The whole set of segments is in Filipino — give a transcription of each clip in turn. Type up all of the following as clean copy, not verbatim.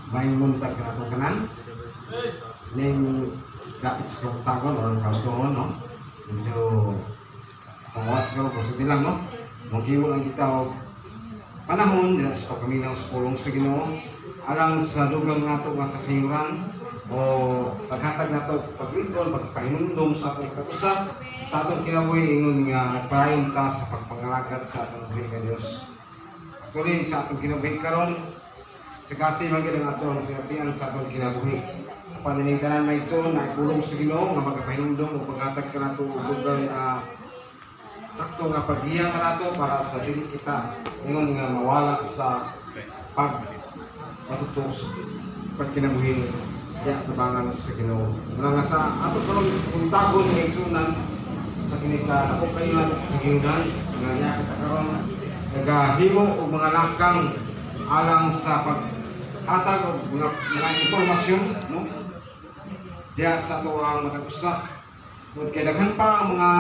may muntag ka na itong kanan. Ning gapit sa tagon o ang kautuhon, no? Medyo pangawas ka po sa bilang, no? Magkiwo lang kita o panahon dahil sa pagkaminaw sa pulong sa Ginoo alang sa dugang nato nga kasayuran o paghatag nato paglingkod, pagpahinumdum sa atong katusap sa atong kinabuhi ingon nga nagparayon ta sa pagpangalagad sa atong buhi nga Dios. Actually, sa atong kinabuhi karon sa kasi magid ang atong sinatian sa atong kinabuhi. Paniniganan may ison na ipulong sa Ginoo nga magpahinumdum o paghatag ka nato dugang sakto nga paghiya ka nato para sa dili kita ingon nga mawala sa pagtutos pagkinabuhi ya tabangan sa Ginoo. Mula nga sa ato karon kuntagon nga igsunan sa kinika ako kayo nagiunan nga niya kita karon nagahimo og mga lakang alang sa paghatag og mga impormasyon, no? Diya sa ato ang matag-usa. Kung kailangan pa ang mga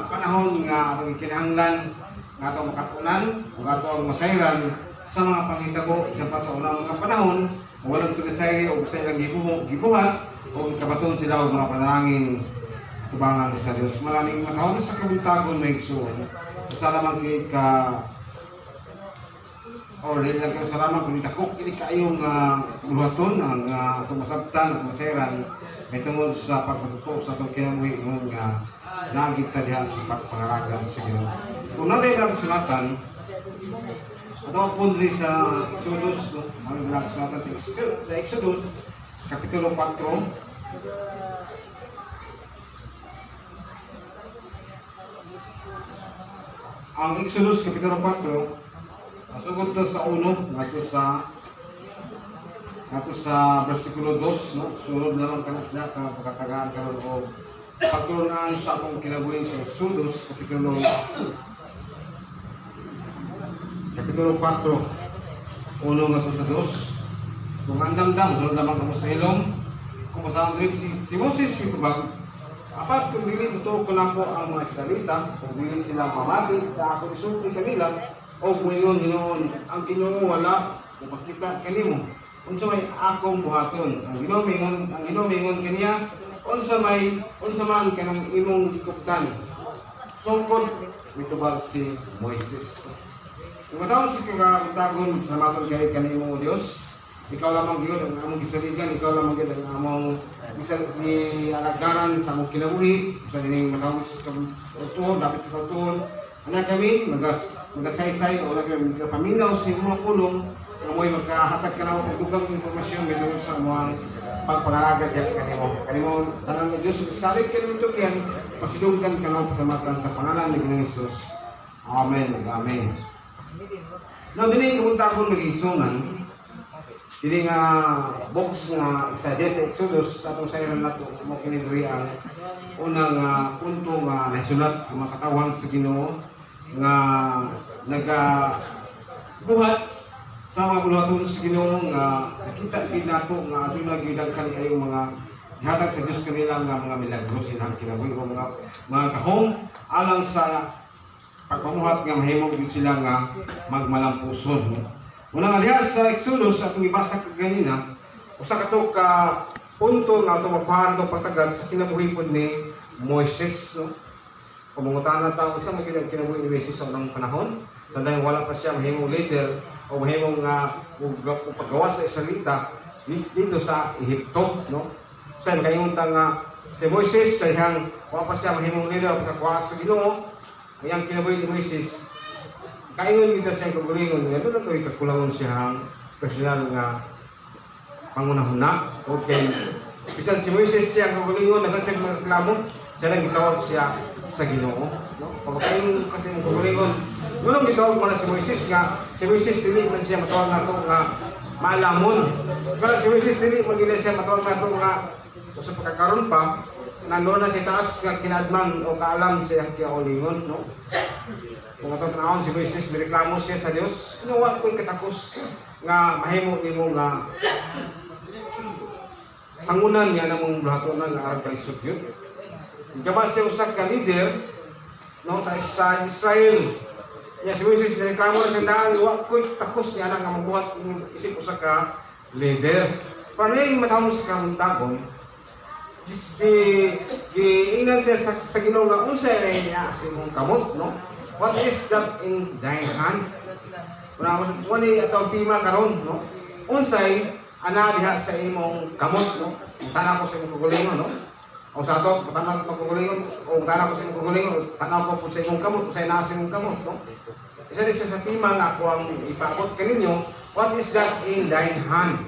panahon nga atong kinahanglan nga atong makatunan o atong masayran sa mga panghitabo isa pa sa unang mga panahon walang tulisay o sa ilang gibuhat o kabaton sila o mga panalangin tubangan sa Diyos. Maraming matahon sa kabuntagon na igsoon. Salamat ka o rin lang kayo salamat kung itakok kini kayong buluhaton ang tumasabtan at masayran may tungod sa pagpatuto sa itong kinabuhi nga nagita diyan sa pagpangaragan sa Ginoo. Kung natin ang sulatan, ito ang pundri sa Exodus, ang sulatan sa Exodus, Kapitulo 4. Ang Exodus, Kapitulo 4, sugod na sa 1, nato sa versikulo 2, no? Sunod na lang kanas na pagkatagaan karon o pagtulungan sa akong kinabuhi sa Exodus, Kapitulo 4, 1 nga to sa 2. Kung andam-dam, sunod naman kamo sa ilong, kung masahan rin si Moses, ito ba? Apat kung dili ito ko na po ang mga Israelita, kung dili sila mamati sa ako isupli kanila, o kung yun, ang Ginoo wala, kung makita kanimo. Unsa may akong buhaton ang ginumingon kaniya unsa man kanang imong gikuptan sungkod mitubag si Moises. Tumatawag si kagutagon sa matod kay kanimo Dios, ikaw lamang gyud ang among gisaligan, ikaw lamang gyud ang among alagaran sa among kinabuhi sa dining matawag sa kautuhon dapat sa kautuhon ana kami magasaysay o kami paminaw sa imong pulong amoy magkahatag ka na o dugang informasyon medyo sa mga pagpanalagad yan kanimo tanang ng Diyos salit ka naman ito yan pasidungkan ka na pasamatan sa pangalan ni Ginoong Hesus. Amen. Amen. Now, din yung utakon mag-isunan hindi nga box nga sa Exodus sa itong sayran na ito mo kinidri ang unang punto nga nasulat sa mga katawan sa Ginoo nga nagabuhat sa mga buluhaton sa Ginoo nga nakita din nato nga aduna gidaghan kayo mga ihatag sa Dios kanila nga mga milagro silang kinabuhi o mga kahong alang sa pagpamuhat nga mahimong gyud sila nga magmalampuson. Unang alihas sa Exodus atong ibasa kanina usa kato ka punto nga ato magpahan atong pagtagad sa kinabuhi pod ni Moises. Kumungutan na tayo sa mga kinabuhi ni Moises sa unang panahon. Tandang wala pa siya mahimong leader o mahimong paggawas sa Israelita dito sa Ehipto, no? Sa kayunta nga si Moises sa iyang wala pa siya mahimong leader o pagkakuha sa Ginoo, ang kinabuhi ni Moises kaingon kita siyang kagulingon nga doon na ito ikakulangon siyang personal nga pangunahuna. Okay, bisan si Moises siya kagulingon nagan siyang magreklamo siya lang gitawag siya sa Ginoo, no? Pagkain kasi ng kagulingon ngunong gitawag mo na si Moises nga si Moises dili man siya matawag nato nga maalamon pero si Moises dili man gila siya matawag nato nga sa pagkakaroon pa nandoon na si taas nga kinadman o kaalam siya kiaulingon, no? Kung ito tanawon si Moises nireklamo siya sa Dios inuwa ko'y katakos nga mahimo nimo nga sangunan niya namong bulaton nga aral kalisod yun. Ikaw siya usak ka leader, no, sa Israel. Ya si Moises nireklamo na tandaan, wa ko'y takos niya nga mabuhat isip usak ka leader. Panay matawag sa kamuntagon, giingnan siya sa Ginoo nga unsay na niya sa imong kamot, no? What is that in thine hand? Wala atong tema karon, no? Unsay ana diha sa imong kamot, no? Tanaw ko sa imong kugulingon, no? O sa ato, tanaw ko kugulingon, o tanaw ko sa imong kugulingon, tanaw ko sa imong kamot, unsay naa sa imong kamot, no? Isa din sa tema nga ako ang ipaabot kaninyo, what is that in thine hand,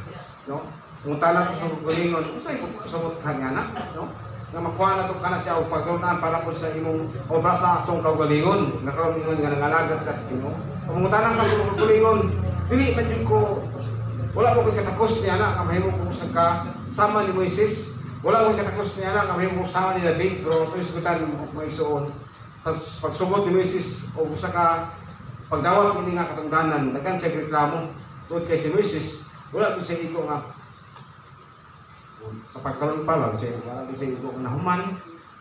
no? Kung tanaw ko sa kugulingon, unsay pasabot kanya na, no? Nga makuha na sa kana siya o paglunan para po sa imong obra sa atong kaugalingon, nakaroon ingon nga nangalagat ka sa Ginoo. Kung tanang ka sa kugulingon, dili man jud ko wala mo kay katakos niya na nga mahimo ko sa kasama ni Moises. Wala mo katakos niya na nga mahimo ko sama ni David, pero ito isgutan mo isuon. Pagsubot ni Moises o usa ka pagdawat ini nga katungdanan, daghan siya reklamo tungod kay si Moises, wala ko siya iko nga sa pagkaroon pa lang siya, wala ko siya iko nahuman,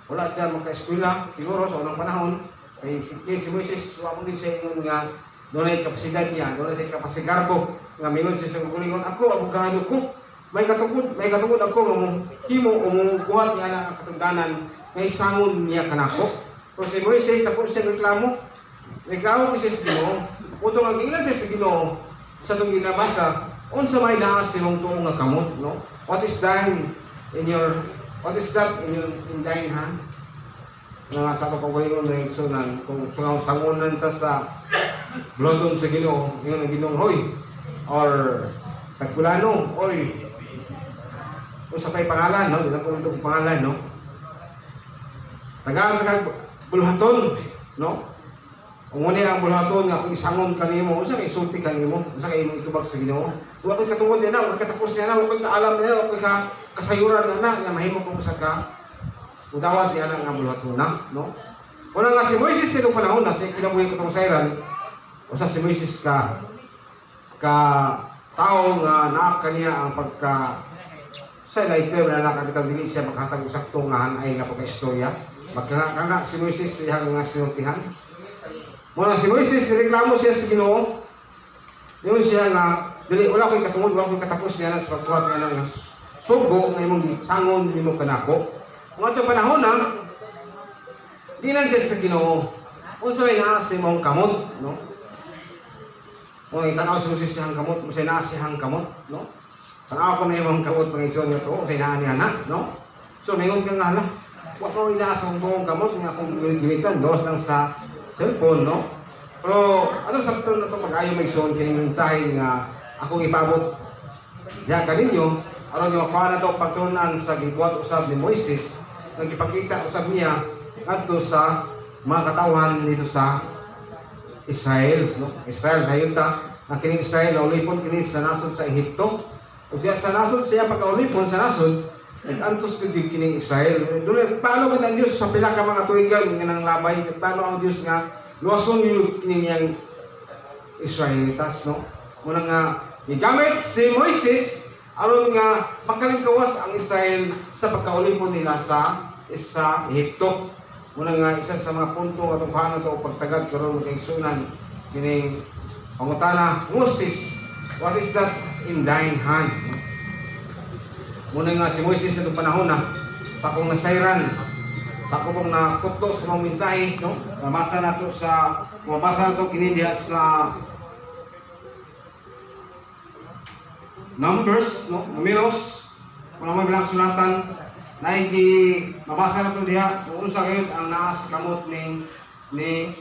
wala siya magka-eskwela, siguro sa unang panahon, kay si Moises, wala mo din siya ingon nga doon ay kapasidad niya, doon ay siya kapasigarbo, nga mingon siya sa kugulingon, ako, abogado ko, may katungod ako, himo, umubuhat niya na ang katungdanan, may sangon niya kanako. Pero si Moises, tapos siya reklamo ko siya sa Ginoo, utong ang ilan siya sa Ginoo, sa itong ginabasa, unsa may naas silong tuong nga kamot, no? What is that in thine hand? Nga sa itong kugulingon na igsunan, kung sangunan ta sa blodon sa Ginoo, yun ang Ginoong hoy, or tagpulano, oy, kung sa pa'y pangalan, no? Yun ang kung pangalan, no? Tagang bulhaton, no? Kung muna ang bulhaton nga, kung isangon ka niyo mo, unsa kay isulti ka niyo mo, unsa kay imong itubag sa Ginoo, huwag kay katungod niya na, huwag kay katapos niya na, huwag kay kaalam niya na, huwag kay kasayuran niya na, nga mahimo kung sa ka, udawat niya na nga bulhaton na, no? Una nga si Moises nitong panahon na, siya kinabuhi ko itong sayran, usa si Moises ka tao nga naak kaniya ang pagka sa later na nakakitang dili siya makahatag saktong nga ay nga pagka-istorya. Magkanga si Moises siya nga sinultihan. Muna si Moises, nireklamo siya sa Ginoo. Yun siya nga, dili, wala ko'y katungod, wala ko'y katapos niya sa pagkuhat niya ng sugo na imong sangon, imong kanako. Kung ito panahon na, dinan siya sa Ginoo. Kung sa may naas imong kamot, no? Kung itanaw si Moises siyang kamot, kung sa'y naas siyang kamot, no? Tanaw ko na imong kamot, mga isyon niyo to, kung sa'y naan niya na, no? So, mayroon kang hala. Huwag mo inaas ang buong kamot, nga kung gimitan, dos lang sa cellphone, no? Pero, ano sa ito na ito, mag-ayaw may son, kining mensahe nga akong ipabot. Diyan ka ninyo, aron nyo makuha na ito pagtunan sa gibuhat usab ni Moises, nagipakita usab niya adto sa mga katawan dito sa Israel, no? Israel, hayunta, ang kining Israel, naulipon kini sa nasod sa Ehipto. O siya sa nasod, siya pagkaulipon sa nasod, nag-antos ko din kining Israel. Paano ka ng Diyos sa pila ka mga tuwigan nga ng labay? Paano ang Diyos nga luwason yung kining yang Israelitas, no? Muna nga, igamit si Moises, aron nga makalingkawas ang Israel sa pagkaulipon nila sa Ehipto. Muna nga, isa sa mga punto nga tungkuhan na ito o pagtagad karoon ng sunan kining pangutana, Moses, what is that in thine hand? Muna nga si Moises na itong panahon na sa akong nasayran, sa akong nakutlo sa mga mensahe, no? Mabasa na ito kinindiha sa Numbers, no? Numeros, kung naman bilang sulatan, mabasa na ito diha, kung unsa kayo ang naas kamot ni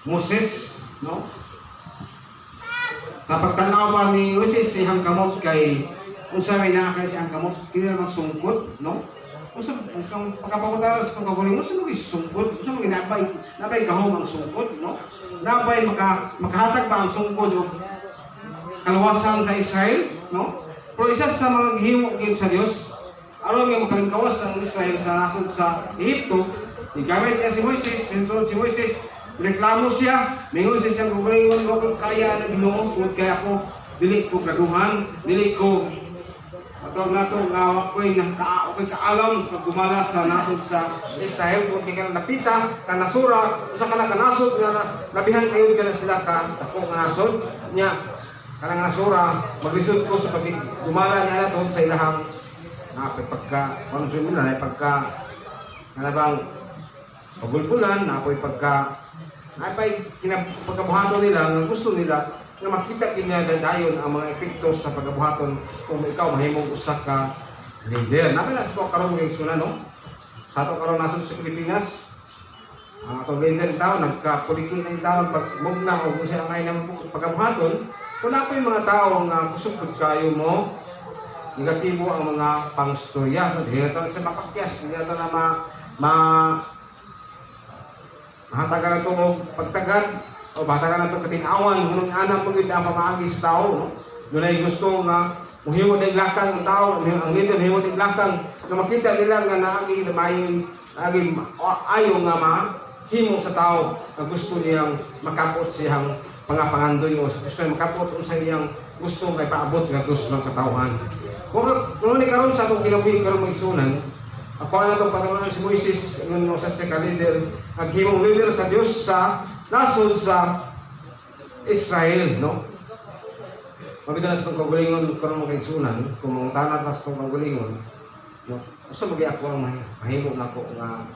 Moses, no? Sa pagtanaw pa ni Moses, siyang kamot kay unsa may nakakaya siyang kamot, kini naman sungkot, no? Unsa kung pagkapapunta sa kagulingon, unsa mo sungkot? Unsa mo nabay kahom ang sungkot, no? Nabay makahatag ba ang sungkot o kalawasan sa Israel, no? Pero isa sa mga gihimo sa Dios, aron nga makalingkawas ang Israel sa nasod sa Ehipto, igamit niya si Moises, minsun si Moises, reklamo siya, mingon siya siyang kagulingon, kung kaya ng Ginoo, kung kaya ako, dili ko graduhan, dili ko atong nato nga ako'y kaalam sa pagdumala sa nasod sa Israel kung kaya napita, kanasura, usa ka na kanasod nga nabihan kayo ka na sila ka ako nga nasod niya. kanang nasura maglisod ko sa pag dumala niya na sa ilahang pagka konsumo na pagka bang pagulbulan na apoy pagka ay pagkabuhaton nila nga gusto nila nga makita kinya dayon ang mga epekto sa pagkabuhaton kung ikaw mahimong usa ka leader. Namin na sa karon ng isuna no. Sa ato karon nasod sa Pilipinas, atong leader taon nagkapolitik na taon pag mugna o kung siya ang ay ng pagkabuhaton, kung na po yung mga tao nga kusugod kayo mo negatibo ang mga pangstorya. Hindi na ito sa mapakyas, hindi na ito na mahatagan na ito o pagtagad o mahatagan na ito katinawan kung anang pagod ang pamaagi sa tao. No? Doon ay gusto nga muhiwod ng lakang ng tao, ang leader muhiwod ng lakang na makita nila nga naagi ayaw nga mahimo sa tao na gusto niyang makapot siyang pangapangandoy o gusto niyang makapot sa iyang gusto kay paabot nga gusto ng katawhan. Kung karon sa atong kinabuhi karon magsunan, ako na itong patuloy si Moises, nung sa siya ka-leader, naghimong leader sa Diyos sa nasod sa Israel, no? Mabita na sa itong kagulingon, karon mga kaigsunan, kung mga tanat na sa itong kagulingon, no? Gusto magi ako ang mahimo na ako nga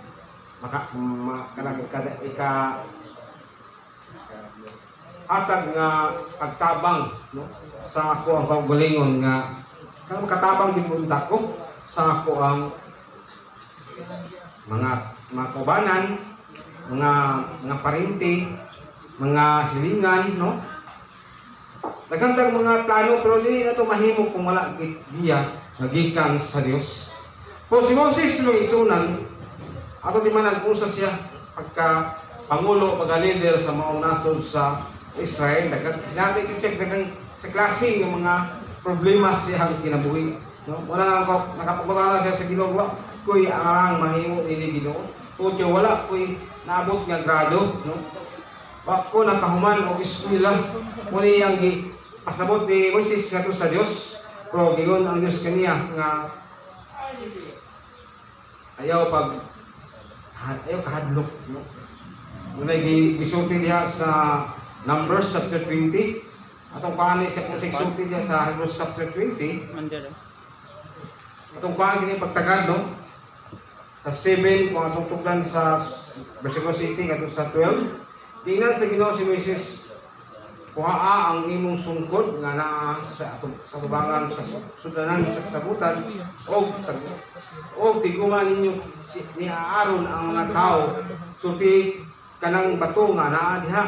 hatag nga pagtabang, no? Sa ako ang kagulingon nga kang makatabang din mo ko sa ako ang mga kaubanan, mga parinti, mga silingan, no? Nagandang mga plano pero dili na ito mahimo kung wala giya nagikan sa Dios. Kung si Moses nung isunan, ato di man nag-usa siya pagka pangulo, pagka-leader sa maong nasod sa Israel, natin siya sa klase ng mga problema siyang kinabuhi. No? Wala nakapagpagala siya sa Ginoo, kuy arang mahimo nili Ginoo. Kung wala kuy naabot nga grado, no? Wako nakahuman og eskwela, muli ang pasabot ni Moises ngadto sa Dios, pero gigon ang Dios kaniya nga ayaw kahadlok, no? Muna gisulti diha sa Numbers chapter 20. Atong kaani siya kung sigsulti diha sa Hebrews chapter 20. Atong kaani kini pagtagad, no? Sa 7 kung atong tugdan sa versikulo 7 kadto sa 12. Tingnan sa Ginoo si Moises, kuhaa ang imong sungkod nga naa sa tubangan sa sudanan sa kasabutan o tiguman ninyo ni Aaron ang mga tao sulti kanang bato nga naa diha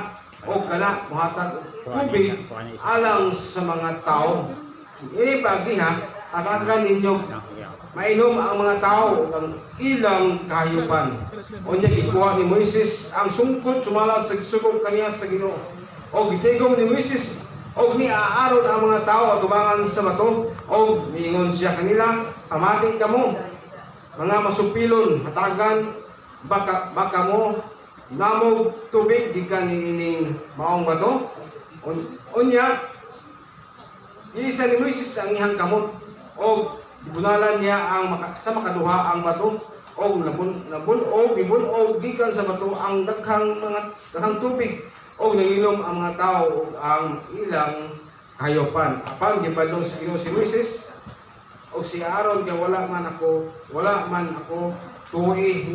o kana muhatag tubig alang sa mga tao. Ini pagi ha, atagan ninyo mainom ang mga tao ng ilang kahayupan. Unya gikuha ni Moises ang sungkod sumala sa sugod kaniya sa Ginoo. O gitigom ni Moises o ni Aaron ang mga tao atubangan sa bato o miingon siya kanila, pamati kamo mga masupilon, hatagan baka mo namog tubig gikan niining maong bato. Unya isa ni Moises ang ihang kamot o bunalan niya ang sa makaduha ang bato o gibun o gikan sa bato ang daghang tubig o nanginom ang mga tao o ang ilang kayopan. Apan gipadong sa Ginoo si Moises o si Aaron kay wala man ako tuhi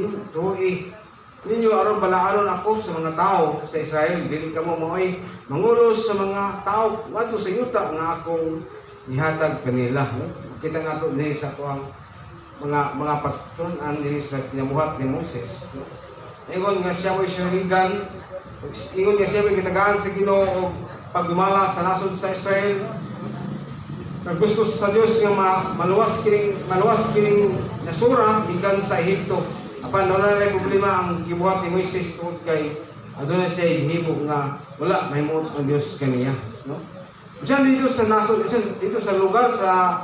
ninyo aron balaanon ako sa mga tao sa Israel, dili kamo maoy mangulos sa mga tao wadto sa yuta nga akong nihatag kanila. Kita nga ito din sa ang mga pagtunan din sa kinabuhat ni Moses. Ingon nga siya mo'y siyurigan, ingon nga siya mo'y kitagaan sa Ginoo o pagdumala sa nasod sa Israel. Gusto sa Diyos nga maluwas kining nasura ikan sa Ehipto. Apan wala na problema ang gibuhat ni Moises tungod kay aduna siya himo nga wala mahimo ang Dios kaniya, no? Diyan dito sa nasod, dito sa lugar sa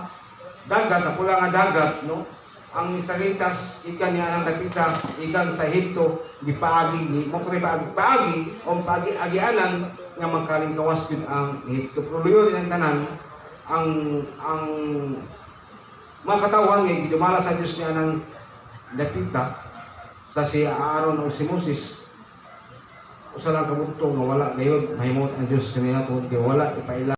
dagat, napula nga dagat, no? Ang Israelitas ikan niya ang nakita ikan sa Ehipto gipaagi mo kay paagi o paagi-agianan nga magkalingkawas din ang Ehipto. Pero yun ang tanan ang mga katawhan nga gidumala sa Dios niya ng nakita sa si Aaron o si Moses usa lang kabugtong nga wala gayud mahimot ang Dios kanila tungod kay wala ipaila